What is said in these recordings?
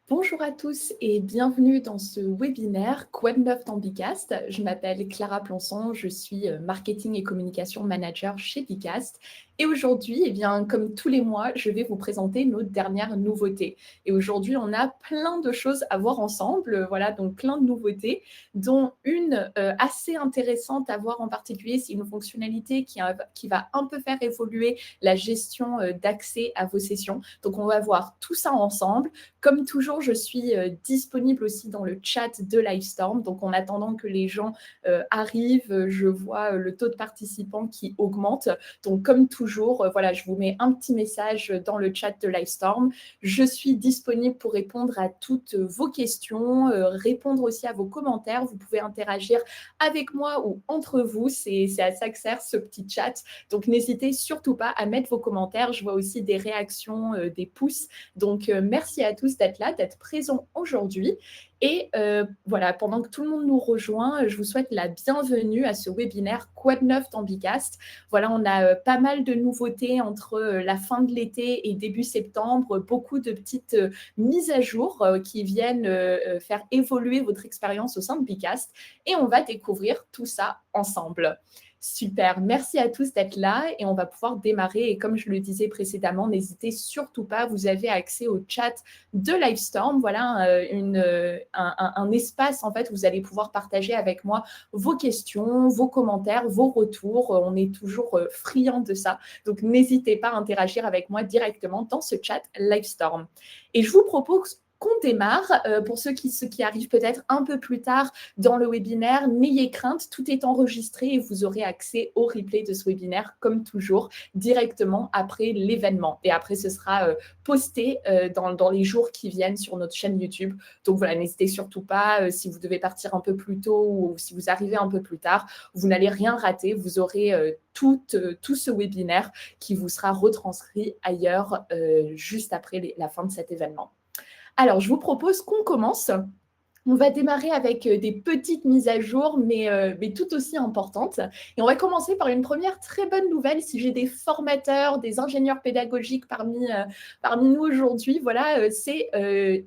Bonjour à tous et bienvenue dans ce webinaire Quoi de neuf dans Bicast. Je m'appelle Clara Plançon, je suis marketing et communication manager chez Bicast. Et aujourd'hui, comme tous les mois, je vais vous présenter nos dernières nouveautés. Et aujourd'hui, on a plein de choses à voir ensemble. Voilà, donc plein de nouveautés, dont une assez intéressante à voir en particulier. C'est une fonctionnalité qui va un peu faire évoluer la gestion d'accès à vos sessions. Donc, on va voir tout ça ensemble. Comme toujours, je suis disponible aussi dans le chat de Livestorm. Donc, en attendant que les gens arrivent, je vois le taux de participants qui augmente. Donc, comme toujours, voilà, je vous mets un petit message dans le chat de Livestorm. Je suis disponible pour répondre à toutes vos questions, répondre aussi à vos commentaires. Vous pouvez interagir avec moi ou entre vous. C'est à ça que sert ce petit chat. Donc, n'hésitez surtout pas à mettre vos commentaires. Je vois aussi des réactions, des pouces. Donc, merci à tous d'être là, d'être présents aujourd'hui. Et voilà, pendant que tout le monde nous rejoint, je vous souhaite la bienvenue à ce webinaire Quoi de neuf dans Bicast. Voilà, on a pas mal de nouveautés entre la fin de l'été et début septembre, beaucoup de petites mises à jour qui viennent faire évoluer votre expérience au sein de Bicast. Et on va découvrir tout ça ensemble. Super, merci à tous d'être là et on va pouvoir démarrer. Et comme je le disais précédemment, n'hésitez surtout pas, vous avez accès au chat de Livestorm. Voilà un espace en fait où vous allez pouvoir partager avec moi vos questions, vos commentaires, vos retours. On est toujours friands de ça. Donc n'hésitez pas à interagir avec moi directement dans ce chat Livestorm. Et je vous propose qu'on démarre. Pour ceux qui arrivent peut-être un peu plus tard dans le webinaire, n'ayez crainte, tout est enregistré et vous aurez accès au replay de ce webinaire, comme toujours, directement après l'événement. Et après, ce sera posté dans les jours qui viennent sur notre chaîne YouTube. Donc voilà, n'hésitez surtout pas, si vous devez partir un peu plus tôt ou si vous arrivez un peu plus tard, vous n'allez rien rater, vous aurez tout ce webinaire qui vous sera retranscrit ailleurs juste après la fin de cet événement. Alors, je vous propose qu'on commence. On va démarrer avec des petites mises à jour, mais tout aussi importantes. Et on va commencer par une première très bonne nouvelle. Si j'ai des formateurs, des ingénieurs pédagogiques parmi nous aujourd'hui, voilà, c'est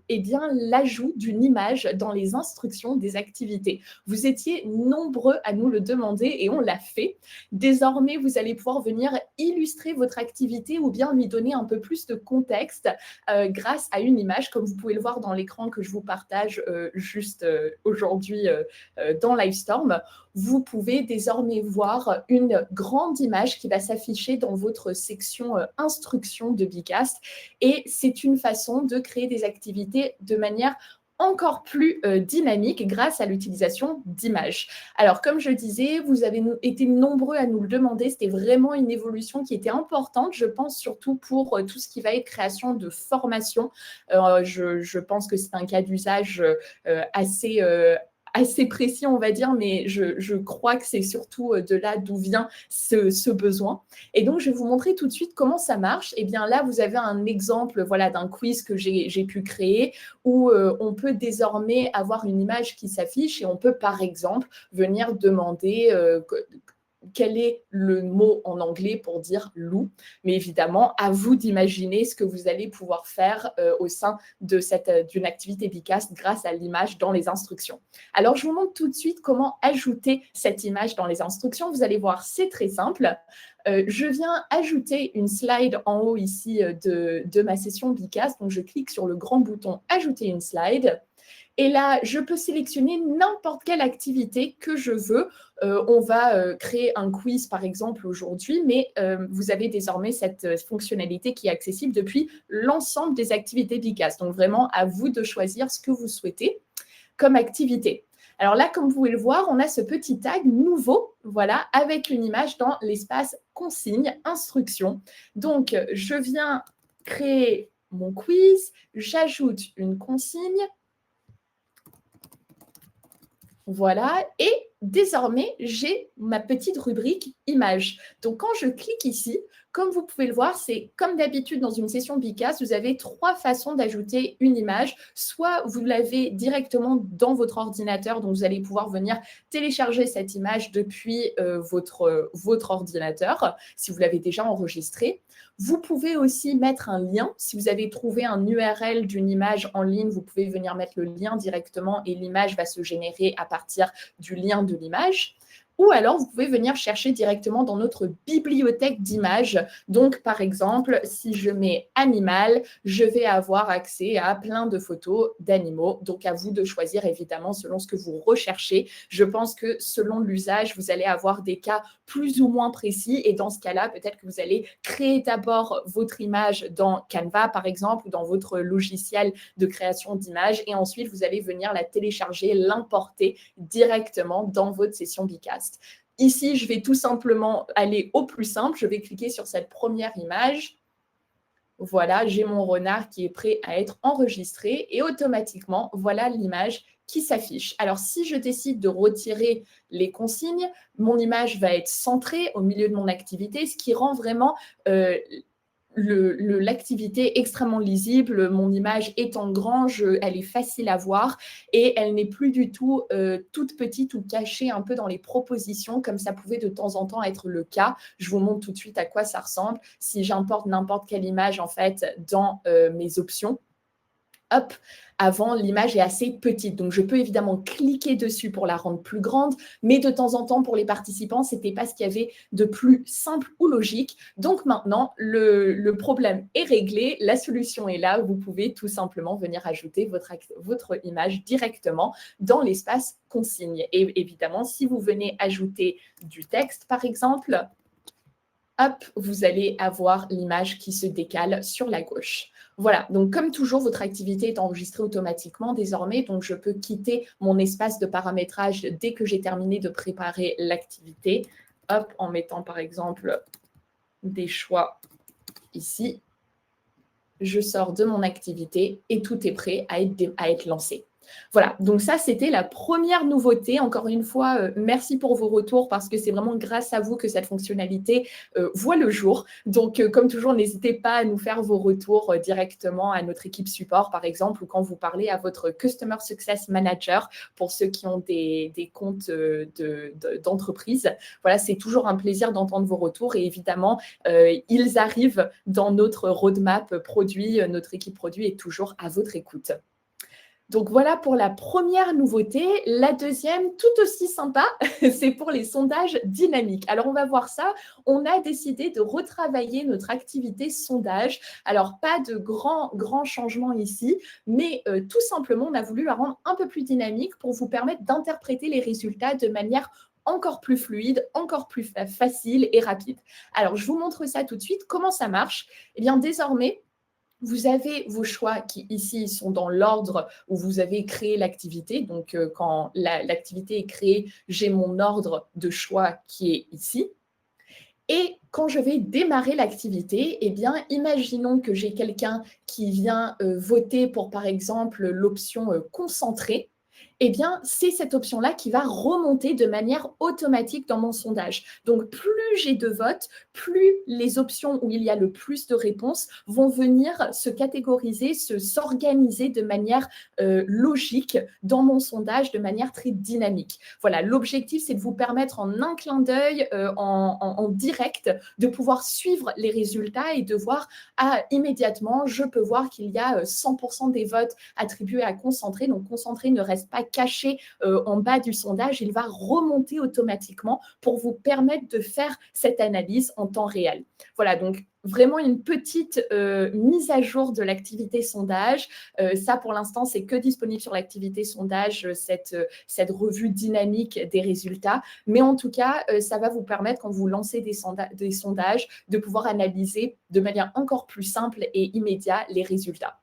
bien l'ajout d'une image dans les instructions des activités. Vous étiez nombreux à nous le demander et on l'a fait. Désormais, vous allez pouvoir venir illustrer votre activité ou bien lui donner un peu plus de contexte grâce à une image, comme vous pouvez le voir dans l'écran que je vous partage juste aujourd'hui dans Livestorm. Vous pouvez désormais voir une grande image qui va s'afficher dans votre section instruction de Bicast. Et c'est une façon de créer des activités de manière encore plus dynamique grâce à l'utilisation d'images. Alors, comme je disais, vous avez été nombreux à nous le demander. C'était vraiment une évolution qui était importante, je pense, surtout pour tout ce qui va être création de formation. Je pense que c'est un cas d'usage assez précis, on va dire, mais je crois que c'est surtout de là d'où vient ce besoin. Et donc, je vais vous montrer tout de suite comment ça marche. Et bien là, vous avez un exemple voilà, d'un quiz que j'ai pu créer où on peut désormais avoir une image qui s'affiche et on peut, par exemple, venir demander quel est le mot en anglais pour dire loup. Mais évidemment, à vous d'imaginer ce que vous allez pouvoir faire au sein d'une activité Bicast grâce à l'image dans les instructions. Alors, je vous montre tout de suite comment ajouter cette image dans les instructions. Vous allez voir, c'est très simple. Je viens ajouter une slide en haut ici de ma session Bicast. Donc, je clique sur le grand bouton « Ajouter une slide ». Et là, je peux sélectionner n'importe quelle activité que je veux. On va créer un quiz, par exemple, aujourd'hui, mais vous avez désormais cette fonctionnalité qui est accessible depuis l'ensemble des activités Bicast. Donc, vraiment, à vous de choisir ce que vous souhaitez comme activité. Alors là, comme vous pouvez le voir, on a ce petit tag nouveau, voilà, avec une image dans l'espace consigne, instruction. Donc, je viens créer mon quiz, j'ajoute une consigne. Voilà, et désormais, j'ai ma petite rubrique images. Donc, quand je clique ici, comme vous pouvez le voir, c'est comme d'habitude dans une session Bicast, vous avez 3 façons d'ajouter une image. Soit vous l'avez directement dans votre ordinateur, donc vous allez pouvoir venir télécharger cette image depuis votre ordinateur, si vous l'avez déjà enregistré. Vous pouvez aussi mettre un lien. Si vous avez trouvé un URL d'une image en ligne, vous pouvez venir mettre le lien directement et l'image va se générer à partir du lien de l'image. Ou alors, vous pouvez venir chercher directement dans notre bibliothèque d'images. Donc, par exemple, si je mets animal, je vais avoir accès à plein de photos d'animaux. Donc, à vous de choisir, évidemment, selon ce que vous recherchez. Je pense que selon l'usage, vous allez avoir des cas plus ou moins précis. Et dans ce cas-là, peut-être que vous allez créer d'abord votre image dans Canva, par exemple, ou dans votre logiciel de création d'images. Et ensuite, vous allez venir la télécharger, l'importer directement dans votre session Bicast. Ici, je vais tout simplement aller au plus simple. Je vais cliquer sur cette première image. Voilà, j'ai mon renard qui est prêt à être enregistré et automatiquement, voilà l'image qui s'affiche. Alors, si je décide de retirer les consignes, mon image va être centrée au milieu de mon activité, ce qui rend vraiment l'activité extrêmement lisible. Mon image est en grand, elle est facile à voir et elle n'est plus du tout toute petite ou cachée un peu dans les propositions comme ça pouvait de temps en temps être le cas. Je vous montre tout de suite à quoi ça ressemble. Si j'importe n'importe quelle image en fait dans mes options, hop, avant, l'image est assez petite. Donc, je peux évidemment cliquer dessus pour la rendre plus grande, mais de temps en temps, pour les participants, ce n'était pas ce qu'il y avait de plus simple ou logique. Donc, maintenant, le problème est réglé, la solution est là. Vous pouvez tout simplement venir ajouter votre image directement dans l'espace consigne. Et évidemment, si vous venez ajouter du texte, par exemple, hop, vous allez avoir l'image qui se décale sur la gauche. Voilà, donc comme toujours, votre activité est enregistrée automatiquement désormais, donc je peux quitter mon espace de paramétrage dès que j'ai terminé de préparer l'activité, hop, en mettant par exemple des choix ici. Je sors de mon activité et tout est prêt à être lancé. Voilà, donc ça, c'était la première nouveauté. Encore une fois, merci pour vos retours parce que c'est vraiment grâce à vous que cette fonctionnalité voit le jour. Donc, comme toujours, n'hésitez pas à nous faire vos retours directement à notre équipe support, par exemple, ou quand vous parlez à votre Customer Success Manager pour ceux qui ont des comptes d'entreprise. Voilà, c'est toujours un plaisir d'entendre vos retours et évidemment, ils arrivent dans notre roadmap produit. Notre équipe produit est toujours à votre écoute. Donc voilà pour la première nouveauté. La deuxième, tout aussi sympa, c'est pour les sondages dynamiques. Alors on va voir ça. On a décidé de retravailler notre activité sondage. Alors pas de grands changements ici, mais tout simplement, on a voulu la rendre un peu plus dynamique pour vous permettre d'interpréter les résultats de manière encore plus fluide, encore plus facile et rapide. Alors je vous montre ça tout de suite. Comment ça marche? Eh bien désormais, vous avez vos choix qui, ici, sont dans l'ordre où vous avez créé l'activité. Donc, quand l'activité est créée, j'ai mon ordre de choix qui est ici. Et quand je vais démarrer l'activité, eh bien, imaginons que j'ai quelqu'un qui vient voter pour, par exemple, l'option concentrée. Eh bien, c'est cette option-là qui va remonter de manière automatique dans mon sondage. Donc, plus j'ai de votes, plus les options où il y a le plus de réponses vont venir se catégoriser, s'organiser de manière logique dans mon sondage, de manière très dynamique. Voilà, l'objectif, c'est de vous permettre en un clin d'œil, en direct, de pouvoir suivre les résultats et de voir, immédiatement, je peux voir qu'il y a 100% des votes attribués à concentré. Donc, concentré ne reste pas caché en bas du sondage, il va remonter automatiquement pour vous permettre de faire cette analyse en temps réel. Voilà, donc vraiment une petite mise à jour de l'activité sondage. Ça, pour l'instant, c'est que disponible sur l'activité sondage, cette revue dynamique des résultats. Mais en tout cas, ça va vous permettre, quand vous lancez des sondages, de pouvoir analyser de manière encore plus simple et immédiate les résultats.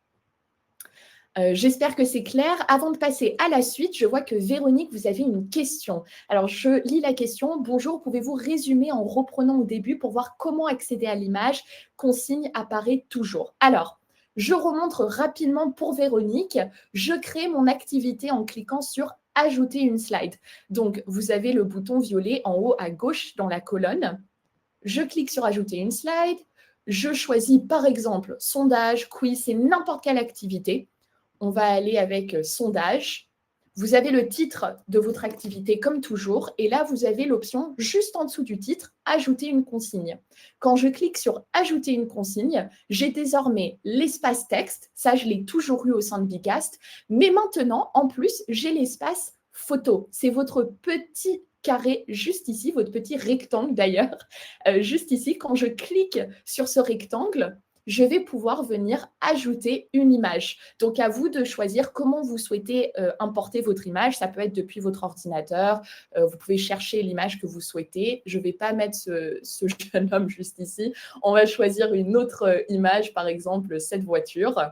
J'espère que c'est clair. Avant de passer à la suite, je vois que Véronique, vous avez une question. Alors, je lis la question. Bonjour, pouvez-vous résumer en reprenant au début pour voir comment accéder à l'image? Consigne apparaît toujours. Alors, je remontre rapidement pour Véronique. Je crée mon activité en cliquant sur ajouter une slide. Donc, vous avez le bouton violet en haut à gauche dans la colonne. Je clique sur ajouter une slide. Je choisis par exemple sondage, quiz, c'est n'importe quelle activité. On va aller avec sondage. Vous avez le titre de votre activité comme toujours et là, vous avez l'option juste en dessous du titre, ajouter une consigne. Quand je clique sur ajouter une consigne, j'ai désormais l'espace texte, ça je l'ai toujours eu au sein de Bicast, mais maintenant, en plus, j'ai l'espace photo. C'est votre petit carré juste ici, votre petit rectangle d'ailleurs, juste ici. Quand je clique sur ce rectangle, je vais pouvoir venir ajouter une image. Donc, à vous de choisir comment vous souhaitez importer votre image. Ça peut être depuis votre ordinateur. Vous pouvez chercher l'image que vous souhaitez. Je ne vais pas mettre ce jeune homme juste ici. On va choisir une autre image, par exemple cette voiture.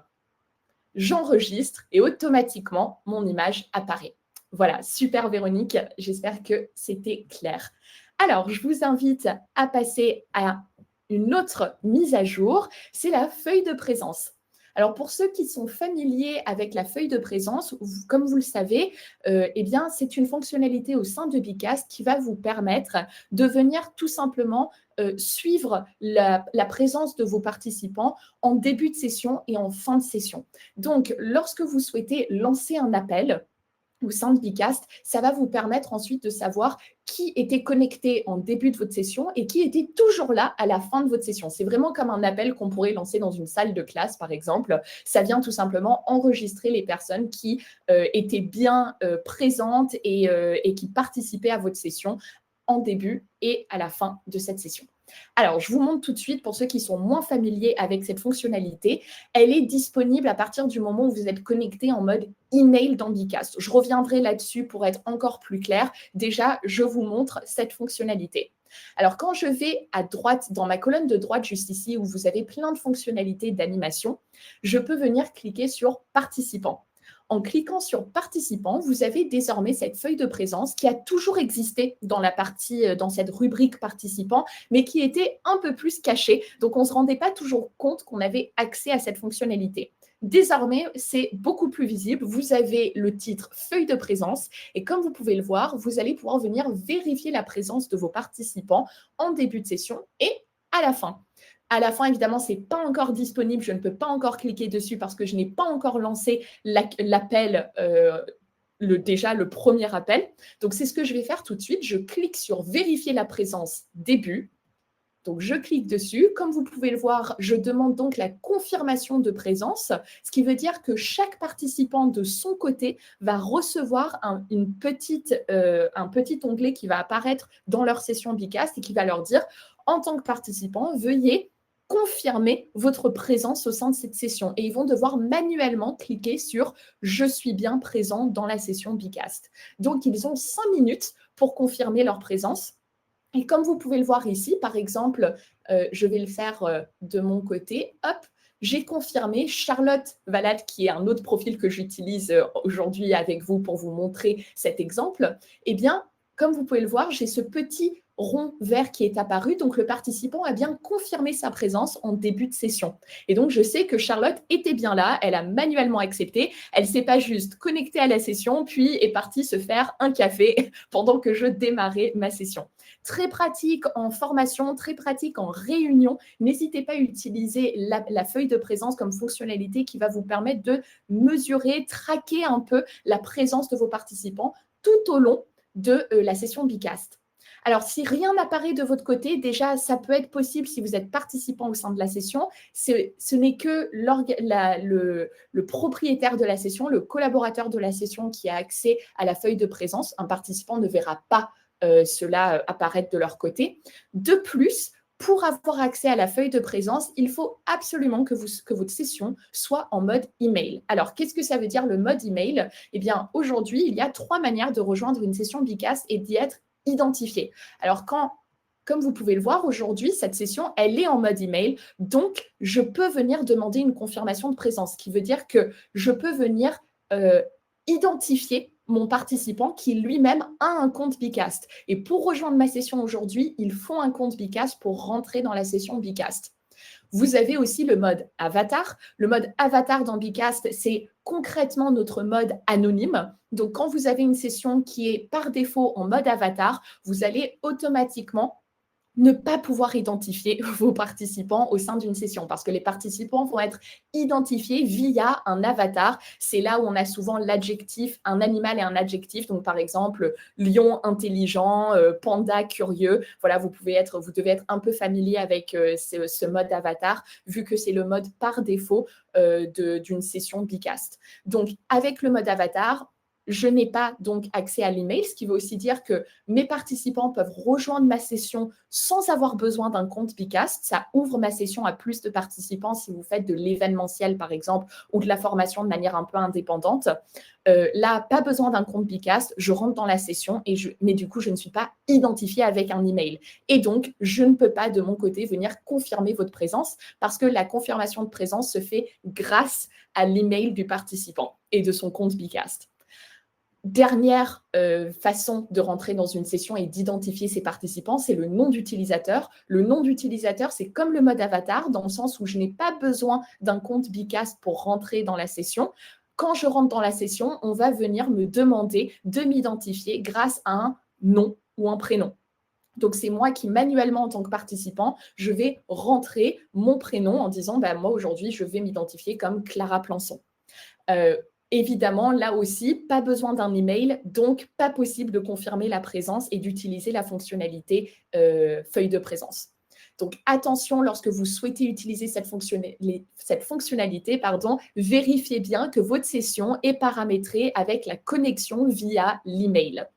J'enregistre et automatiquement, mon image apparaît. Voilà, super Véronique. J'espère que c'était clair. Alors, je vous invite à passer à une autre mise à jour, c'est la feuille de présence. Alors, pour ceux qui sont familiers avec la feuille de présence, comme vous le savez, eh bien, c'est une fonctionnalité au sein de Bicast qui va vous permettre de venir tout simplement suivre la présence de vos participants en début de session et en fin de session. Donc, lorsque vous souhaitez lancer un appel, au sein de Bicast, ça va vous permettre ensuite de savoir qui était connecté en début de votre session et qui était toujours là à la fin de votre session. C'est vraiment comme un appel qu'on pourrait lancer dans une salle de classe, par exemple. Ça vient tout simplement enregistrer les personnes qui étaient bien présentes et qui participaient à votre session en début et à la fin de cette session. Alors, je vous montre tout de suite, pour ceux qui sont moins familiers avec cette fonctionnalité, elle est disponible à partir du moment où vous êtes connecté en mode email dans Bicast. Je reviendrai là-dessus pour être encore plus clair. Déjà, je vous montre cette fonctionnalité. Alors, quand je vais à droite, dans ma colonne de droite juste ici, où vous avez plein de fonctionnalités d'animation, je peux venir cliquer sur « Participants ». En cliquant sur « Participants », vous avez désormais cette feuille de présence qui a toujours existé dans la partie, dans cette rubrique « Participants », mais qui était un peu plus cachée. Donc, on ne se rendait pas toujours compte qu'on avait accès à cette fonctionnalité. Désormais, c'est beaucoup plus visible. Vous avez le titre « Feuille de présence » et comme vous pouvez le voir, vous allez pouvoir venir vérifier la présence de vos participants en début de session et à la fin. À la fin, évidemment, ce n'est pas encore disponible. Je ne peux pas encore cliquer dessus parce que je n'ai pas encore lancé l'appel, déjà le premier appel. Donc, c'est ce que je vais faire tout de suite. Je clique sur « Vérifier la présence début ». Donc, je clique dessus. Comme vous pouvez le voir, je demande donc la confirmation de présence, ce qui veut dire que chaque participant de son côté va recevoir un petit onglet qui va apparaître dans leur session Bicast et qui va leur dire « En tant que participant, veuillez confirmer votre présence au sein de cette session ». Et ils vont devoir manuellement cliquer sur « Je suis bien présent dans la session Bicast ». Donc, ils ont 5 minutes pour confirmer leur présence. Et comme vous pouvez le voir ici, par exemple, je vais le faire de mon côté. Hop, j'ai confirmé Charlotte Valade, qui est un autre profil que j'utilise aujourd'hui avec vous pour vous montrer cet exemple. Eh bien, comme vous pouvez le voir, j'ai ce petit rond vert qui est apparu. Donc, le participant a bien confirmé sa présence en début de session. Et donc, je sais que Charlotte était bien là. Elle a manuellement accepté. Elle ne s'est pas juste connectée à la session, puis est partie se faire un café pendant que je démarrais ma session. Très pratique en formation, très pratique en réunion. N'hésitez pas à utiliser la feuille de présence comme fonctionnalité qui va vous permettre de mesurer, traquer un peu la présence de vos participants tout au long de la session Bicast. Alors, si rien n'apparaît de votre côté, déjà, ça peut être possible si vous êtes participant au sein de la session. Ce n'est que le propriétaire de la session, le collaborateur de la session qui a accès à la feuille de présence. Un participant ne verra pas cela apparaître de leur côté. De plus, pour avoir accès à la feuille de présence, il faut absolument que votre session soit en mode email. Alors, qu'est-ce que ça veut dire le mode email? Eh bien, aujourd'hui, il y a 3 manières de rejoindre une session Bicast et d'y être identifié. Alors, comme vous pouvez le voir aujourd'hui, cette session, elle est en mode email. Donc, je peux venir demander une confirmation de présence, ce qui veut dire que je peux venir identifier mon participant qui lui-même a un compte Bicast. Et pour rejoindre ma session aujourd'hui, il faut un compte Bicast pour rentrer dans la session Bicast. Vous avez aussi le mode avatar. Le mode avatar dans Bicast, c'est concrètement notre mode anonyme. Donc, quand vous avez une session qui est par défaut en mode avatar, vous allez automatiquement ne pas pouvoir identifier vos participants au sein d'une session parce que les participants vont être identifiés via un avatar. C'est là où on a souvent l'adjectif, un animal et un adjectif. Donc, par exemple, lion intelligent, panda curieux. Voilà, vous devez être un peu familier avec ce mode avatar vu que c'est le mode par défaut d'une session Bicast. Donc, avec le mode avatar, je n'ai pas donc accès à l'email, ce qui veut aussi dire que mes participants peuvent rejoindre ma session sans avoir besoin d'un compte Bicast. Ça ouvre ma session à plus de participants si vous faites de l'événementiel, par exemple, ou de la formation de manière un peu indépendante. Là, pas besoin d'un compte Bicast, je rentre dans la session, mais du coup, je ne suis pas identifiée avec un email. Et donc, je ne peux pas, de mon côté, venir confirmer votre présence parce que la confirmation de présence se fait grâce à l'email du participant et de son compte Bicast. Dernière façon de rentrer dans une session et d'identifier ses participants, c'est le nom d'utilisateur. Le nom d'utilisateur, c'est comme le mode avatar, dans le sens où je n'ai pas besoin d'un compte Bicast pour rentrer dans la session. Quand je rentre dans la session, on va venir me demander de m'identifier grâce à un nom ou un prénom. Donc, c'est moi qui, manuellement, en tant que participant, je vais rentrer mon prénom en disant moi, aujourd'hui, je vais m'identifier comme Clara Plançon. Évidemment, là aussi, pas besoin d'un email, donc pas possible de confirmer la présence et d'utiliser la fonctionnalité feuille de présence. Donc, attention, lorsque vous souhaitez utiliser cette fonctionnalité, vérifiez bien que votre session est paramétrée avec la connexion via l'email.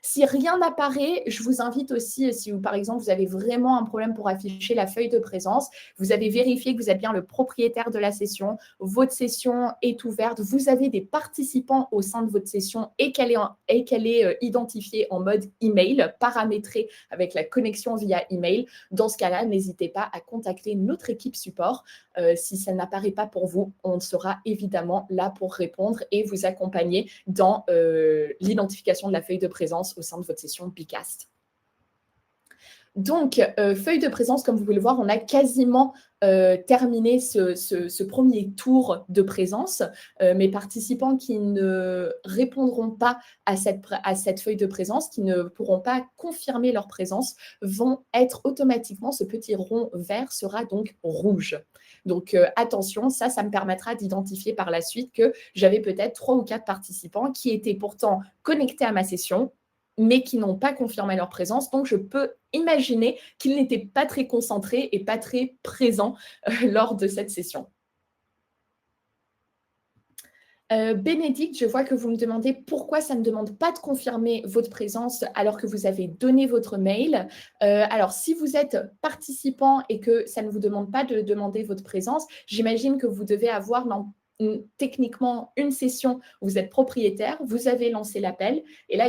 Si rien n'apparaît, je vous invite aussi, si par exemple, vous avez vraiment un problème pour afficher la feuille de présence, vous avez vérifié que vous êtes bien le propriétaire de la session, votre session est ouverte, vous avez des participants au sein de votre session et qu'elle est identifiée en mode email, paramétrée avec la connexion via email. Dans ce cas-là, n'hésitez pas à contacter notre équipe support. Si ça n'apparaît pas pour vous, on sera évidemment là pour répondre et vous accompagner dans l'identification de la feuille de présence au sein de votre session Bicast. Donc, feuille de présence, comme vous pouvez le voir, on a quasiment terminé ce premier tour de présence. Mes participants qui ne répondront pas à cette feuille de présence, qui ne pourront pas confirmer leur présence, vont être automatiquement, ce petit rond vert sera donc rouge. Donc, attention, ça me permettra d'identifier par la suite que j'avais peut-être 3 ou 4 participants qui étaient pourtant connectés à ma session, mais qui n'ont pas confirmé leur présence. Donc, je peux imaginer qu'ils n'étaient pas très concentrés et pas très présents lors de cette session. Bénédicte, je vois que vous me demandez pourquoi ça ne demande pas de confirmer votre présence alors que vous avez donné votre mail. Alors, si vous êtes participant et que ça ne vous demande pas de demander votre présence, j'imagine que vous devez avoir techniquement une session où vous êtes propriétaire, vous avez lancé l'appel et là,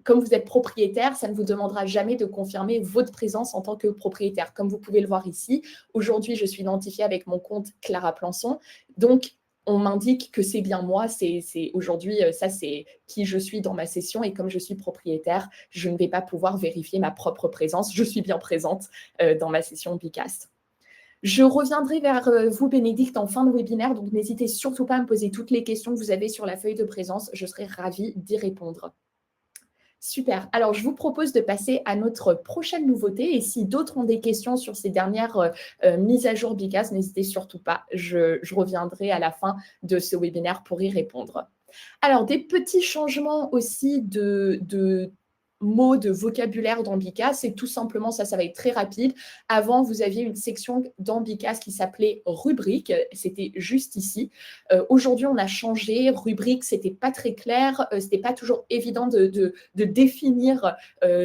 comme vous êtes propriétaire, ça ne vous demandera jamais de confirmer votre présence en tant que propriétaire. Comme vous pouvez le voir ici, aujourd'hui, je suis identifiée avec mon compte Clara Plançon. Donc, on m'indique que c'est bien moi, aujourd'hui, ça c'est qui je suis dans ma session et comme je suis propriétaire, je ne vais pas pouvoir vérifier ma propre présence. Je suis bien présente dans ma session Bicast. Je reviendrai vers vous, Bénédicte, en fin de webinaire, donc n'hésitez surtout pas à me poser toutes les questions que vous avez sur la feuille de présence. Je serai ravie d'y répondre. Super. Alors, je vous propose de passer à notre prochaine nouveauté. Et si d'autres ont des questions sur ces dernières mises à jour Bicast, n'hésitez surtout pas. Je reviendrai à la fin de ce webinaire pour y répondre. Alors, des petits changements aussi de mots, de vocabulaire dans Bicast, c'est tout simplement, ça va être très rapide. Avant, vous aviez une section dans Bicast qui s'appelait rubrique, c'était juste ici. Aujourd'hui, on a changé, rubrique, c'était pas très clair, c'était pas toujours évident de définir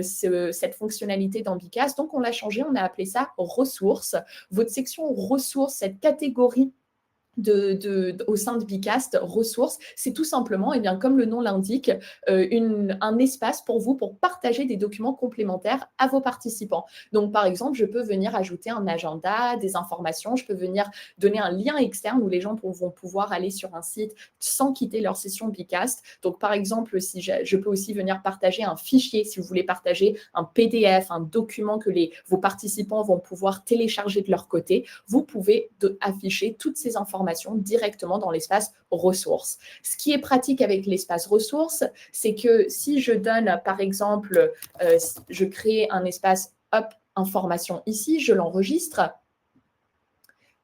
cette fonctionnalité dans Bicast, donc on l'a changé, on a appelé ça ressources. Votre section ressources, cette catégorie au sein de Bicast, ressources, c'est tout simplement, eh bien, comme le nom l'indique, un espace pour vous pour partager des documents complémentaires à vos participants. Donc, par exemple, je peux venir ajouter un agenda, des informations, je peux venir donner un lien externe où les gens vont pouvoir aller sur un site sans quitter leur session Bicast. Donc, par exemple, si je peux aussi venir partager un fichier, si vous voulez partager un PDF, un document que vos participants vont pouvoir télécharger de leur côté, vous pouvez afficher toutes ces informations directement dans l'espace ressources. Ce qui est pratique avec l'espace ressources, c'est que si je donne, par exemple, je crée un espace information ici, je l'enregistre.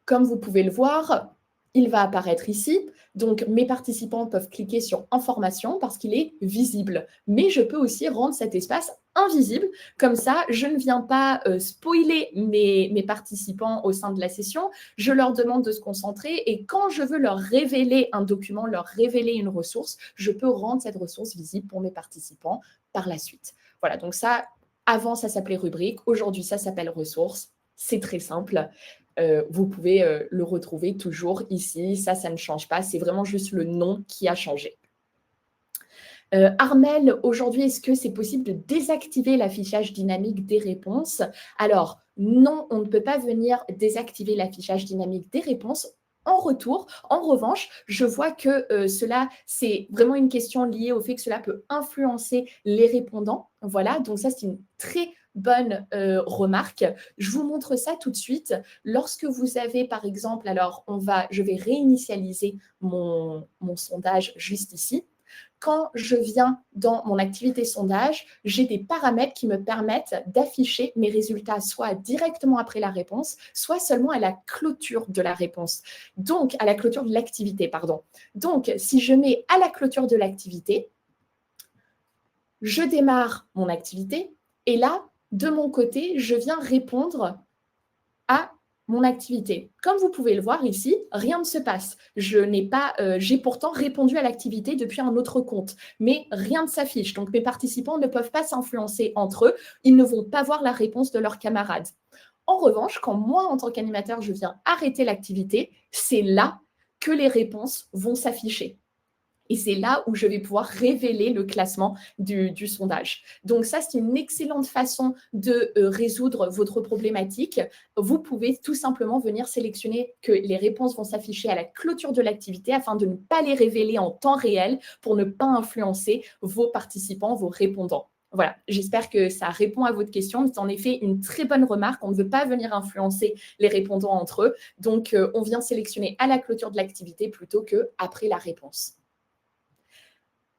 Comme vous pouvez le voir, il va apparaître ici. Donc, mes participants peuvent cliquer sur information parce qu'il est visible. Mais je peux aussi rendre cet espace invisible. Comme ça, je ne viens pas spoiler mes participants au sein de la session. Je leur demande de se concentrer et quand je veux leur révéler un document, leur révéler une ressource, je peux rendre cette ressource visible pour mes participants par la suite. Voilà, donc ça, avant, ça s'appelait rubrique. Aujourd'hui, ça s'appelle ressources. C'est très simple. Vous pouvez le retrouver toujours ici. Ça ne change pas. C'est vraiment juste le nom qui a changé. Armel, aujourd'hui, est-ce que c'est possible de désactiver l'affichage dynamique des réponses? Alors, non, on ne peut pas venir désactiver l'affichage dynamique des réponses. En retour, en revanche, je vois que cela, c'est vraiment une question liée au fait que cela peut influencer les répondants. Voilà, donc ça, c'est une très bonne remarque. Je vous montre ça tout de suite. Lorsque vous avez, par exemple, alors je vais réinitialiser mon sondage juste ici. Quand je viens dans mon activité sondage, j'ai des paramètres qui me permettent d'afficher mes résultats soit directement après la réponse, soit seulement à la clôture de la réponse. Donc, à la clôture de l'activité, pardon. Donc, si je mets à la clôture de l'activité, je démarre mon activité et là, de mon côté, je viens répondre à mon activité. Comme vous pouvez le voir ici, rien ne se passe. J'ai pourtant répondu à l'activité depuis un autre compte, mais rien ne s'affiche. Donc, mes participants ne peuvent pas s'influencer entre eux. Ils ne vont pas voir la réponse de leurs camarades. En revanche, quand moi, en tant qu'animateur, je viens arrêter l'activité, c'est là que les réponses vont s'afficher. Et c'est là où je vais pouvoir révéler le classement du sondage. Donc ça, c'est une excellente façon de résoudre votre problématique. Vous pouvez tout simplement venir sélectionner que les réponses vont s'afficher à la clôture de l'activité afin de ne pas les révéler en temps réel pour ne pas influencer vos participants, vos répondants. Voilà, j'espère que ça répond à votre question. C'est en effet une très bonne remarque. On ne veut pas venir influencer les répondants entre eux. Donc, on vient sélectionner à la clôture de l'activité plutôt qu'après la réponse.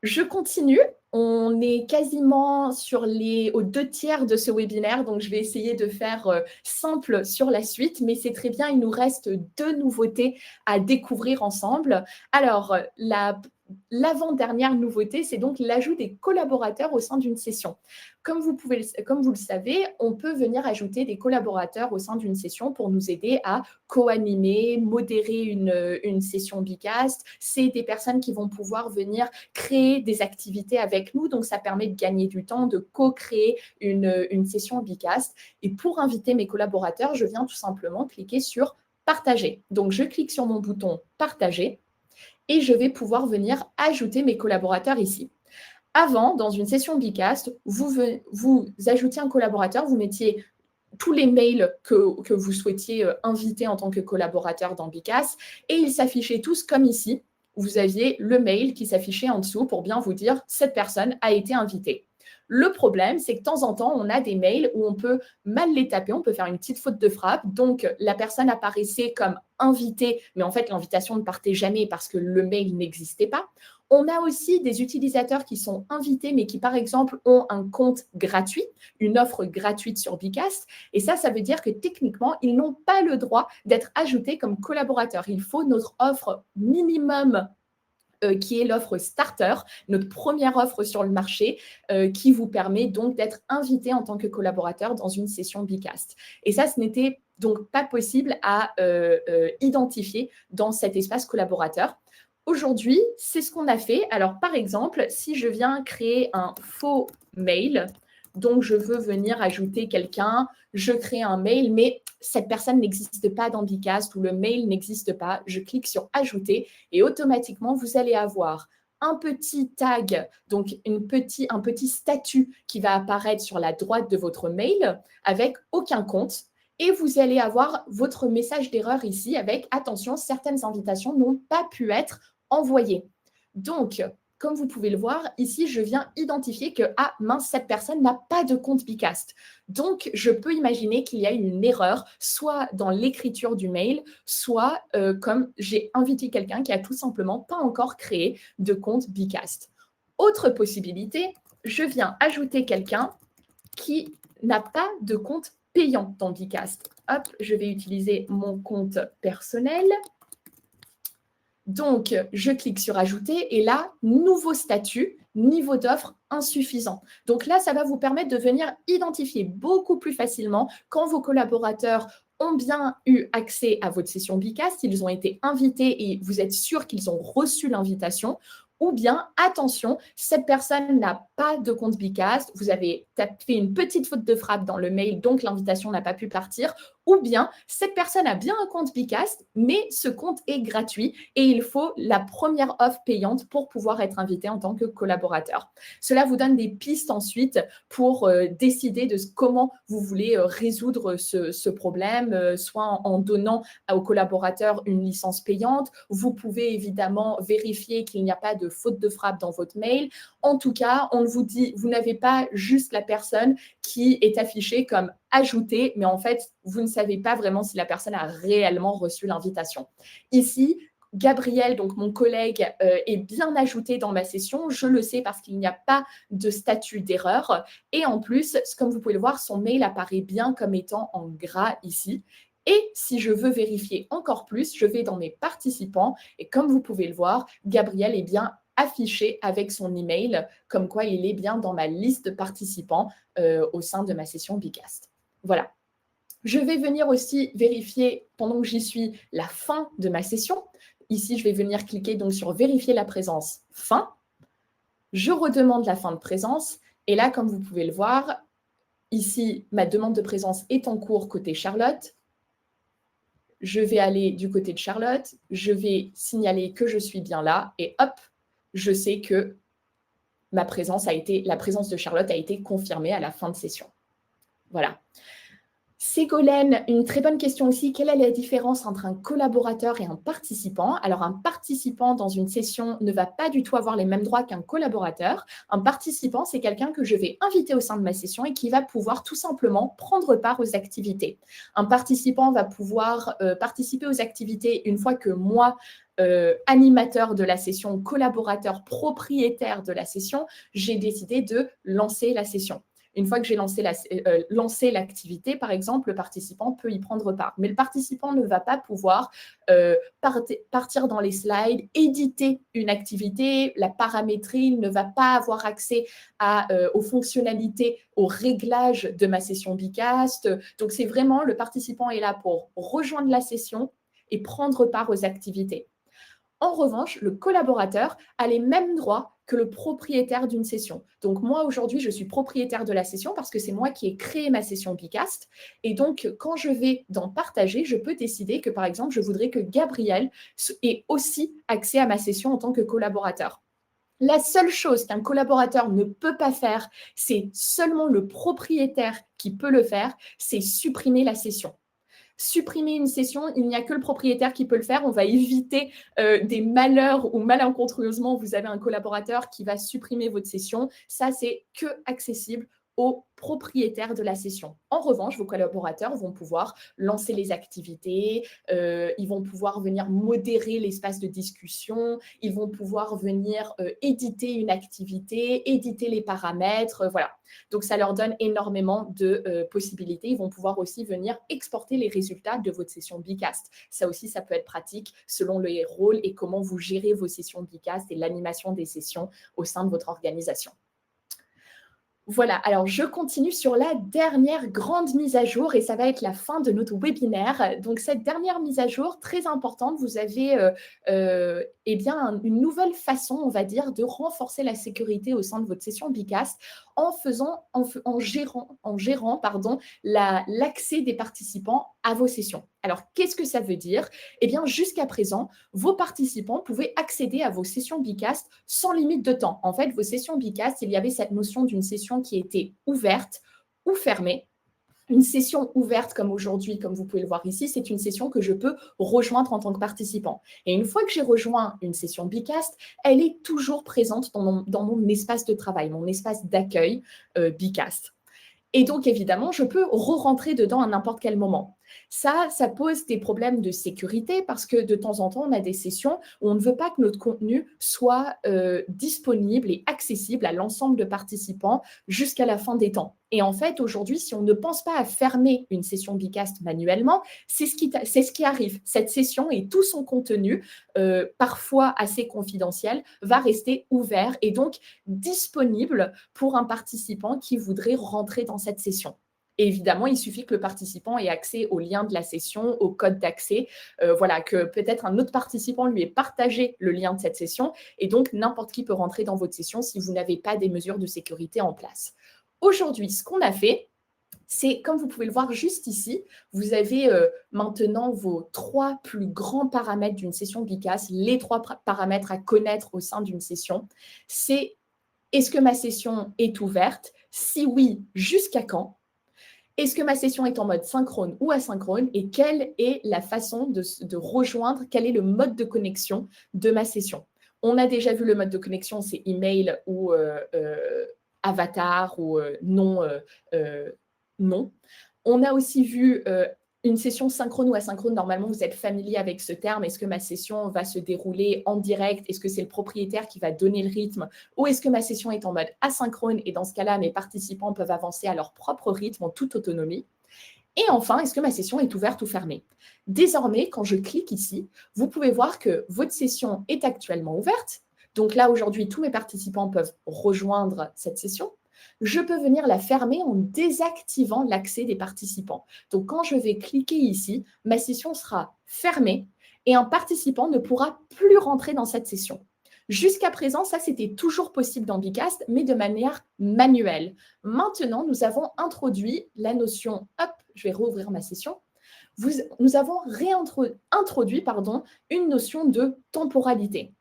Je continue. On est quasiment aux 2/3 de ce webinaire, donc je vais essayer de faire simple sur la suite, mais c'est très bien, il nous reste 2 nouveautés à découvrir ensemble. Alors, l'avant-dernière nouveauté, c'est donc l'ajout des collaborateurs au sein d'une session. Comme vous le savez, on peut venir ajouter des collaborateurs au sein d'une session pour nous aider à co-animer, modérer une session Bicast. C'est des personnes qui vont pouvoir venir créer des activités avec nous, donc ça permet de gagner du temps, de co-créer une session Bicast. Et pour inviter mes collaborateurs, je viens tout simplement cliquer sur « Partager ». Donc, je clique sur mon bouton « Partager » et je vais pouvoir venir ajouter mes collaborateurs ici. Avant, dans une session Bicast, vous ajoutiez un collaborateur, vous mettiez tous les mails que vous souhaitiez inviter en tant que collaborateur dans Bicast et ils s'affichaient tous comme ici. Vous aviez le mail qui s'affichait en dessous pour bien vous dire « cette personne a été invitée ». Le problème, c'est que de temps en temps, on a des mails où on peut mal les taper, on peut faire une petite faute de frappe. Donc, la personne apparaissait comme invitée, mais en fait, l'invitation ne partait jamais parce que le mail n'existait pas. On a aussi des utilisateurs qui sont invités, mais qui, par exemple, ont un compte gratuit, une offre gratuite sur Bicast. Et ça veut dire que techniquement, ils n'ont pas le droit d'être ajoutés comme collaborateurs. Il faut notre offre minimum qui est l'offre Starter, notre première offre sur le marché, qui vous permet donc d'être invité en tant que collaborateur dans une session Bicast. Et ça, ce n'était donc pas possible à identifier dans cet espace collaborateur. Aujourd'hui, c'est ce qu'on a fait. Alors, par exemple, si je viens créer un faux mail, donc je veux venir ajouter quelqu'un, je crée un mail, mais cette personne n'existe pas dans Bicast ou le mail n'existe pas. Je clique sur ajouter et automatiquement, vous allez avoir un petit tag, donc un petit statut qui va apparaître sur la droite de votre mail avec aucun compte. Et vous allez avoir votre message d'erreur ici avec attention, certaines invitations n'ont pas pu être envoyées. Donc, comme vous pouvez le voir, ici, je viens identifier que, ah mince, cette personne n'a pas de compte Bicast. Donc, je peux imaginer qu'il y a une erreur, soit dans l'écriture du mail, soit comme j'ai invité quelqu'un qui a tout simplement pas encore créé de compte Bicast. Autre possibilité, je viens ajouter quelqu'un qui n'a pas de compte payant dans Bicast. Hop, je vais utiliser mon compte personnel. Donc, je clique sur ajouter et là, nouveau statut, niveau d'offre insuffisant. Donc là, ça va vous permettre de venir identifier beaucoup plus facilement quand vos collaborateurs ont bien eu accès à votre session Bicast, ils ont été invités et vous êtes sûr qu'ils ont reçu l'invitation. Ou bien, attention, cette personne n'a pas de compte Bicast, vous avez fait une petite faute de frappe dans le mail, donc l'invitation n'a pas pu partir. Ou bien, cette personne a bien un compte Bicast, mais ce compte est gratuit et il faut la première offre payante pour pouvoir être invité en tant que collaborateur. Cela vous donne des pistes ensuite pour décider de comment vous voulez résoudre ce problème, soit en donnant aux collaborateurs une licence payante. Vous pouvez évidemment vérifier qu'il n'y a pas de faute de frappe dans votre mail. En tout cas, on vous dit, vous n'avez pas juste la personne qui est affichée comme ajoutée, mais en fait, vous ne savez pas vraiment si la personne a réellement reçu l'invitation. Ici, Gabriel, donc mon collègue, est bien ajouté dans ma session. Je le sais parce qu'il n'y a pas de statut d'erreur. Et en plus, comme vous pouvez le voir, son mail apparaît bien comme étant en gras ici. Et si je veux vérifier encore plus, je vais dans mes participants. Et comme vous pouvez le voir, Gabriel est bien affiché avec son email, comme quoi il est bien dans ma liste de participants au sein de ma session Bicast. Voilà. Je vais venir aussi vérifier, pendant que j'y suis, la fin de ma session. Ici, je vais venir cliquer donc sur vérifier la présence fin. Je redemande la fin de présence. Et là, comme vous pouvez le voir, ici, ma demande de présence est en cours côté Charlotte. Je vais aller du côté de Charlotte. Je vais signaler que je suis bien là. Et hop, je sais que la présence de Charlotte a été confirmée à la fin de session. Voilà. Ségolène, une très bonne question aussi. Quelle est la différence entre un collaborateur et un participant? Alors, un participant dans une session ne va pas du tout avoir les mêmes droits qu'un collaborateur. Un participant, c'est quelqu'un que je vais inviter au sein de ma session et qui va pouvoir tout simplement prendre part aux activités. Un participant va pouvoir participer aux activités une fois que moi, animateur de la session, collaborateur, propriétaire de la session, j'ai décidé de lancer la session. Une fois que j'ai lancé l'activité, par exemple, le participant peut y prendre part. Mais le participant ne va pas pouvoir partir dans les slides, éditer une activité, la paramétrer, il ne va pas avoir accès aux fonctionnalités, aux réglages de ma session Bicast. Donc, c'est vraiment, le participant est là pour rejoindre la session et prendre part aux activités. En revanche, le collaborateur a les mêmes droits que le propriétaire d'une session. Donc moi, aujourd'hui, je suis propriétaire de la session parce que c'est moi qui ai créé ma session Bicast. Et donc, quand je vais dans partager, je peux décider que, par exemple, je voudrais que Gabriel ait aussi accès à ma session en tant que collaborateur. La seule chose qu'un collaborateur ne peut pas faire, c'est seulement le propriétaire qui peut le faire, c'est supprimer la session. Supprimer une session, il n'y a que le propriétaire qui peut le faire. On va éviter des malheurs où malencontreusement, vous avez un collaborateur qui va supprimer votre session. Ça, c'est que accessible aux propriétaires de la session. En revanche, vos collaborateurs vont pouvoir lancer les activités, ils vont pouvoir venir modérer l'espace de discussion, ils vont pouvoir venir éditer une activité, éditer les paramètres, voilà. Donc, ça leur donne énormément de possibilités. Ils vont pouvoir aussi venir exporter les résultats de votre session Bicast. Ça aussi, ça peut être pratique selon les rôles et comment vous gérez vos sessions Bicast et l'animation des sessions au sein de votre organisation. Voilà, alors je continue sur la dernière grande mise à jour et ça va être la fin de notre webinaire. Donc cette dernière mise à jour, très importante, vous avez eh bien, une nouvelle façon, on va dire, de renforcer la sécurité au sein de votre session Bicast en gérant l'accès des participants à vos sessions. Alors, qu'est-ce que ça veut dire? Eh bien, jusqu'à présent, vos participants pouvaient accéder à vos sessions Bicast sans limite de temps. En fait, vos sessions Bicast, il y avait cette notion d'une session qui était ouverte ou fermée. Une session ouverte comme aujourd'hui, comme vous pouvez le voir ici, c'est une session que je peux rejoindre en tant que participant. Et une fois que j'ai rejoint une session Bicast, elle est toujours présente dans mon espace de travail, mon espace d'accueil Bicast. Et donc, évidemment, je peux re-rentrer dedans à n'importe quel moment. Ça pose des problèmes de sécurité parce que de temps en temps, on a des sessions où on ne veut pas que notre contenu soit disponible et accessible à l'ensemble de participants jusqu'à la fin des temps. Et en fait, aujourd'hui, si on ne pense pas à fermer une session Bicast manuellement, c'est ce qui arrive. Cette session et tout son contenu, parfois assez confidentiel, va rester ouvert et donc disponible pour un participant qui voudrait rentrer dans cette session. Et évidemment, il suffit que le participant ait accès au lien de la session, au code d'accès, voilà, que peut-être un autre participant lui ait partagé le lien de cette session. Et donc, n'importe qui peut rentrer dans votre session si vous n'avez pas des mesures de sécurité en place. Aujourd'hui, ce qu'on a fait, c'est, comme vous pouvez le voir juste ici, vous avez maintenant vos 3 plus grands paramètres d'une session Bicast, les 3 paramètres à connaître au sein d'une session. C'est: est-ce que ma session est ouverte? Si oui, jusqu'à quand? Est-ce que ma session est en mode synchrone ou asynchrone? Et quelle est la façon de rejoindre, quel est le mode de connexion de ma session? On a déjà vu le mode de connexion, c'est email ou avatar ou non. On a aussi vu une session synchrone ou asynchrone. Normalement, vous êtes familier avec ce terme. Est-ce que ma session va se dérouler en direct? Est-ce que c'est le propriétaire qui va donner le rythme? Ou est-ce que ma session est en mode asynchrone? Et dans ce cas-là, mes participants peuvent avancer à leur propre rythme en toute autonomie. Et enfin, est-ce que ma session est ouverte ou fermée? Désormais, quand je clique ici, vous pouvez voir que votre session est actuellement ouverte. Donc là, aujourd'hui, tous mes participants peuvent rejoindre cette session. Je peux venir la fermer en désactivant l'accès des participants. Donc, quand je vais cliquer ici, ma session sera fermée et un participant ne pourra plus rentrer dans cette session. Jusqu'à présent, ça, c'était toujours possible dans Bicast, mais de manière manuelle. Maintenant, nous avons introduit la notion, hop, je vais rouvrir ma session, nous avons réintroduit une notion de temporalité.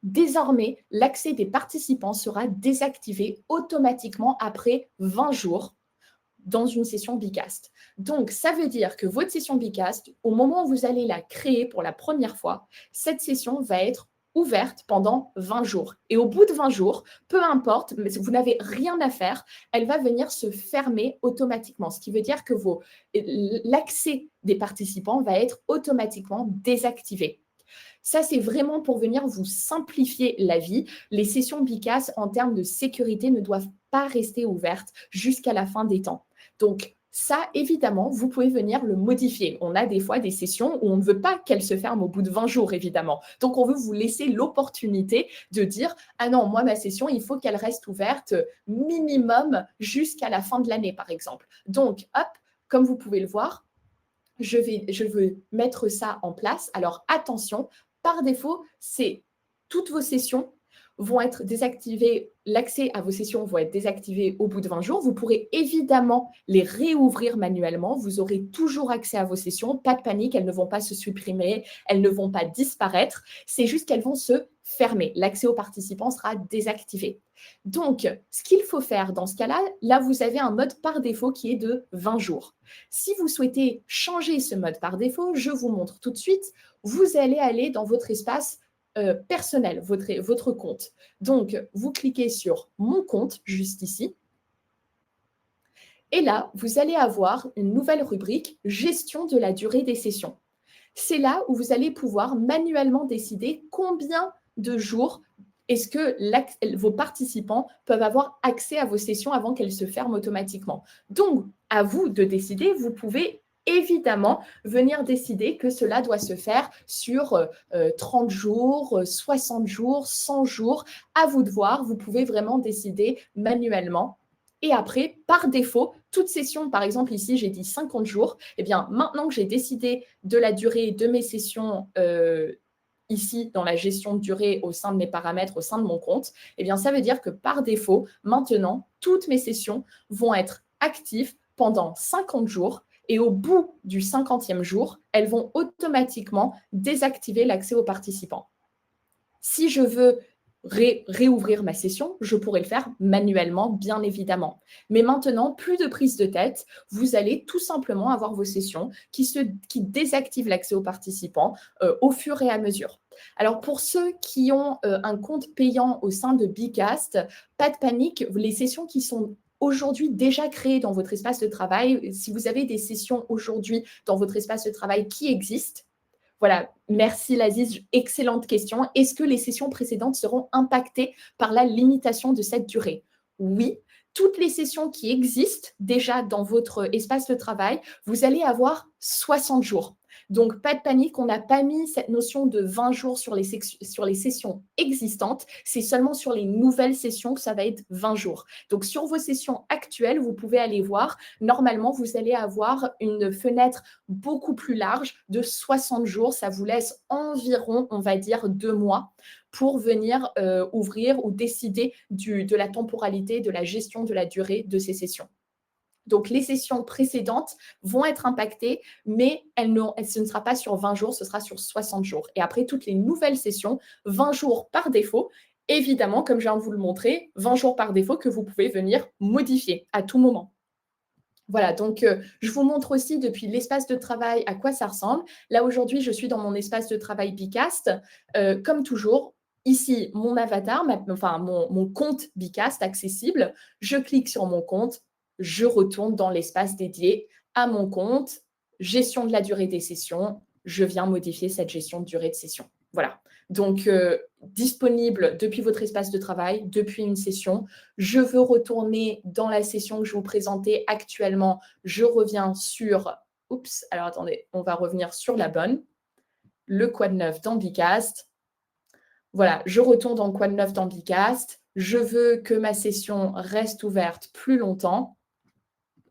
Désormais, l'accès des participants sera désactivé automatiquement après 20 jours dans une session Bicast. Donc, ça veut dire que votre session Bicast, au moment où vous allez la créer pour la première fois, cette session va être ouverte pendant 20 jours. Et au bout de 20 jours, peu importe, mais vous n'avez rien à faire, elle va venir se fermer automatiquement. Ce qui veut dire que l'accès des participants va être automatiquement désactivé. Ça, c'est vraiment pour venir vous simplifier la vie. Les sessions Bicast, en termes de sécurité, ne doivent pas rester ouvertes jusqu'à la fin des temps. Donc, ça, évidemment, vous pouvez venir le modifier. On a des fois des sessions où on ne veut pas qu'elles se ferment au bout de 20 jours, évidemment. Donc, on veut vous laisser l'opportunité de dire « Ah non, moi, ma session, il faut qu'elle reste ouverte minimum jusqu'à la fin de l'année, par exemple. » Donc, hop, comme vous pouvez le voir, je veux mettre ça en place. Alors, attention, par défaut, toutes vos sessions vont être désactivées, l'accès à vos sessions vont être désactivés au bout de 20 jours. Vous pourrez évidemment les réouvrir manuellement. Vous aurez toujours accès à vos sessions. Pas de panique, elles ne vont pas se supprimer, elles ne vont pas disparaître. C'est juste qu'elles vont se fermer. L'accès aux participants sera désactivé. Donc, ce qu'il faut faire dans ce cas-là, là, vous avez un mode par défaut qui est de 20 jours. Si vous souhaitez changer ce mode par défaut, je vous montre tout de suite. Vous allez aller dans votre espace personnel, votre compte. Donc, vous cliquez sur « Mon compte » juste ici. Et là, vous allez avoir une nouvelle rubrique « Gestion de la durée des sessions ». C'est là où vous allez pouvoir manuellement décider combien de jours est-ce que vos participants peuvent avoir accès à vos sessions avant qu'elles se ferment automatiquement. Donc, à vous de décider, vous pouvez évidemment venir décider que cela doit se faire sur 30 jours, 60 jours, 100 jours. À vous de voir, vous pouvez vraiment décider manuellement Et après, par défaut, toute session, par exemple ici, j'ai dit 50 jours, eh bien maintenant que j'ai décidé de la durée de mes sessions ici dans la gestion de durée au sein de mes paramètres, au sein de mon compte, eh bien ça veut dire que par défaut, maintenant, toutes mes sessions vont être actives pendant 50 jours et au bout du 50e jour, elles vont automatiquement désactiver l'accès aux participants. Si je veux réouvrir ma session, je pourrais le faire manuellement, bien évidemment. Mais maintenant, plus de prise de tête, vous allez tout simplement avoir vos sessions qui désactivent l'accès aux participants au fur et à mesure. Alors, pour ceux qui ont un compte payant au sein de Bcast, pas de panique, les sessions qui sont aujourd'hui déjà créées dans votre espace de travail, si vous avez des sessions aujourd'hui dans votre espace de travail qui existent, voilà, merci Laziz, excellente question. Est-ce que les sessions précédentes seront impactées par la limitation de cette durée? Oui, toutes les sessions qui existent déjà dans votre espace de travail, vous allez avoir 60 jours. Donc, pas de panique, on n'a pas mis cette notion de 20 jours sur les sessions existantes. C'est seulement sur les nouvelles sessions que ça va être 20 jours. Donc, sur vos sessions actuelles, vous pouvez aller voir. Normalement, vous allez avoir une fenêtre beaucoup plus large de 60 jours. Ça vous laisse environ, on va dire, 2 mois pour venir ouvrir ou décider de la temporalité, de la gestion de la durée de ces sessions. Donc, les sessions précédentes vont être impactées, mais ce ne sera pas sur 20 jours, ce sera sur 60 jours. Et après, toutes les nouvelles sessions, 20 jours par défaut, évidemment, comme je viens de vous le montrer, 20 jours par défaut que vous pouvez venir modifier à tout moment. Voilà, donc je vous montre aussi depuis l'espace de travail à quoi ça ressemble. Là, aujourd'hui, je suis dans mon espace de travail Bcast. Comme toujours, ici, mon avatar, mon compte Bcast accessible. Je clique sur mon compte, je retourne dans l'espace dédié à mon compte, gestion de la durée des sessions. Je viens modifier cette gestion de durée de session. Voilà. Donc, disponible depuis votre espace de travail, depuis une session. Je veux retourner dans la session que je vous présentais actuellement. Je reviens sur... Oups, alors attendez, on va revenir sur la bonne. Le Quad 9 dans Bcast. Voilà, je retourne dans Quad 9 dans Bcast. Je veux que ma session reste ouverte plus longtemps.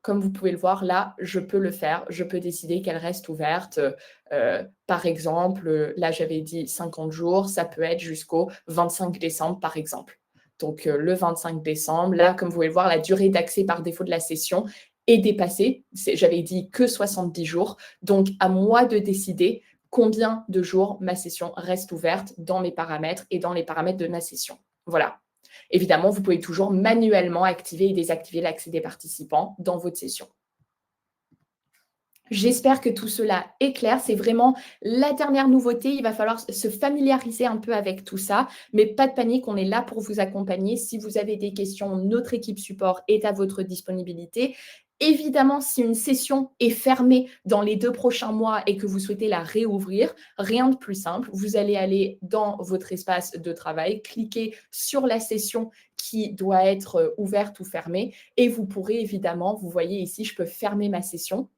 Comme vous pouvez le voir, là, je peux le faire. Je peux décider qu'elle reste ouverte. Par exemple, là, j'avais dit 50 jours. Ça peut être jusqu'au 25 décembre, par exemple. Donc, le 25 décembre, là, comme vous pouvez le voir, la durée d'accès par défaut de la session est dépassée. J'avais dit que 70 jours. Donc, à moi de décider combien de jours ma session reste ouverte dans mes paramètres et dans les paramètres de ma session. Voilà. Évidemment, vous pouvez toujours manuellement activer et désactiver l'accès des participants dans votre session. J'espère que tout cela est clair. C'est vraiment la dernière nouveauté. Il va falloir se familiariser un peu avec tout ça. Mais pas de panique, on est là pour vous accompagner. Si vous avez des questions, notre équipe support est à votre disponibilité. Évidemment, si une session est fermée dans les 2 prochains mois et que vous souhaitez la réouvrir, rien de plus simple. Vous allez aller dans votre espace de travail, cliquer sur la session qui doit être ouverte ou fermée et vous pourrez évidemment, vous voyez ici, je peux fermer ma session.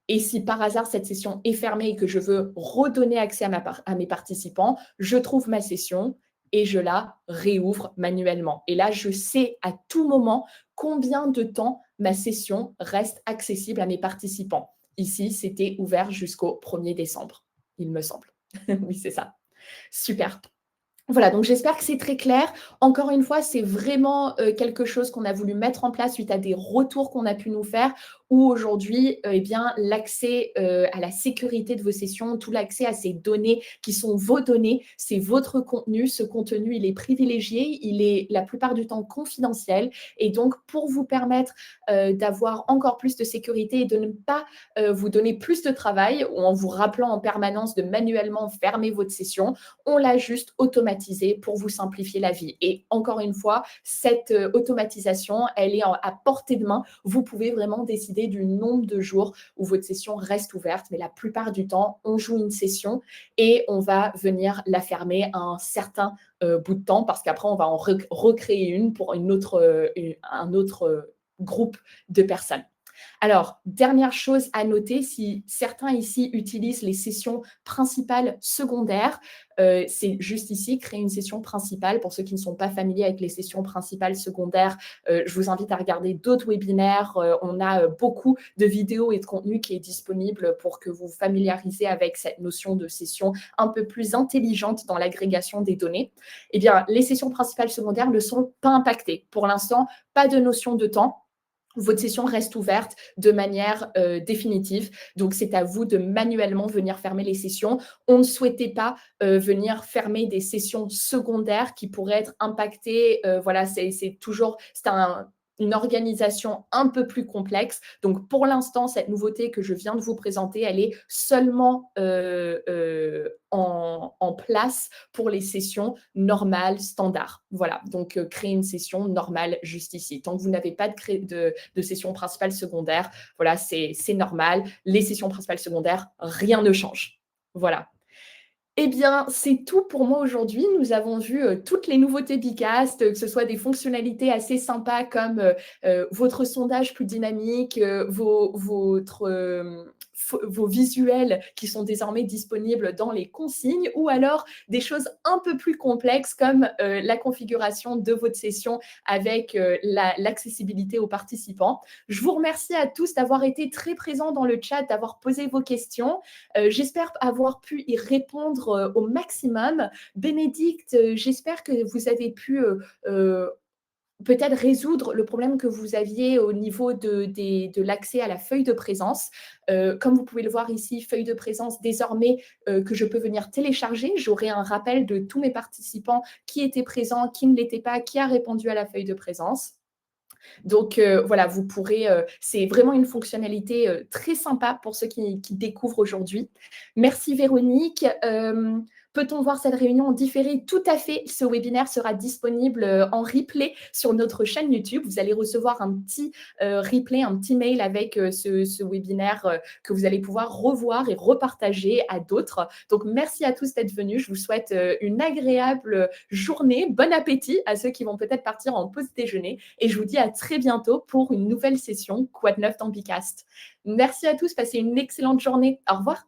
Et si par hasard cette session est fermée et que je veux redonner accès à mes participants, je trouve ma session et je la réouvre manuellement. Et là, je sais à tout moment combien de temps ma session reste accessible à mes participants. Ici, c'était ouvert jusqu'au 1er décembre, il me semble. Oui, c'est ça. Super. Voilà, donc j'espère que c'est très clair. Encore une fois, c'est vraiment quelque chose qu'on a voulu mettre en place suite à des retours qu'on a pu nous faire, où aujourd'hui, eh bien, l'accès à la sécurité de vos sessions, tout l'accès à ces données qui sont vos données, c'est votre contenu. Ce contenu, il est privilégié, il est la plupart du temps confidentiel. Et donc, pour vous permettre d'avoir encore plus de sécurité et de ne pas vous donner plus de travail, en vous rappelant en permanence de manuellement fermer votre session, on l'a juste automatisé pour vous simplifier la vie. Et encore une fois, cette automatisation, elle est à portée de main. Vous pouvez vraiment décider du nombre de jours où votre session reste ouverte, mais la plupart du temps, on joue une session et on va venir la fermer à un certain bout de temps parce qu'après, on va en recréer une pour un autre groupe de personnes. Alors, dernière chose à noter, si certains ici utilisent les sessions principales secondaires, c'est juste ici, créer une session principale. Pour ceux qui ne sont pas familiers avec les sessions principales secondaires, je vous invite à regarder d'autres webinaires. On a beaucoup de vidéos et de contenu qui est disponible pour que vous familiarisez avec cette notion de session un peu plus intelligente dans l'agrégation des données. Eh bien, les sessions principales secondaires ne sont pas impactées. Pour l'instant, pas de notion de temps. Votre session reste ouverte de manière définitive. Donc, c'est à vous de manuellement venir fermer les sessions. On ne souhaitait pas venir fermer des sessions secondaires qui pourraient être impactées. Voilà, c'est une organisation un peu plus complexe. Donc, pour l'instant, cette nouveauté que je viens de vous présenter, elle est seulement en place pour les sessions normales, standards. Voilà, donc créer une session normale juste ici. Tant que vous n'avez pas de session principale secondaire, voilà, c'est normal. Les sessions principales secondaires, rien ne change. Voilà. Eh bien, c'est tout pour moi aujourd'hui. Nous avons vu toutes les nouveautés Bicast, que ce soit des fonctionnalités assez sympas comme votre sondage plus dynamique, vos visuels qui sont désormais disponibles dans les consignes, ou alors des choses un peu plus complexes comme la configuration de votre session avec l'accessibilité aux participants. Je vous remercie à tous d'avoir été très présents dans le chat, d'avoir posé vos questions. J'espère avoir pu y répondre au maximum. Bénédicte, j'espère que vous avez pu peut-être résoudre le problème que vous aviez au niveau de l'accès à la feuille de présence. Comme vous pouvez le voir ici, feuille de présence désormais que je peux venir télécharger. J'aurai un rappel de tous mes participants qui étaient présents, qui ne l'étaient pas, qui a répondu à la feuille de présence. Donc voilà, vous pourrez, c'est vraiment une fonctionnalité très sympa pour ceux qui découvrent aujourd'hui. Merci Véronique. Peut-on voir cette réunion en différé? Tout à fait. Ce webinaire sera disponible en replay sur notre chaîne YouTube. Vous allez recevoir un petit replay, un petit mail avec ce webinaire que vous allez pouvoir revoir et repartager à d'autres. Donc, merci à tous d'être venus. Je vous souhaite une agréable journée. Bon appétit à ceux qui vont peut-être partir en pause déjeuner. Et je vous dis à très bientôt pour une nouvelle session Quoi de neuf dans Bicast. Merci à tous. Passez une excellente journée. Au revoir.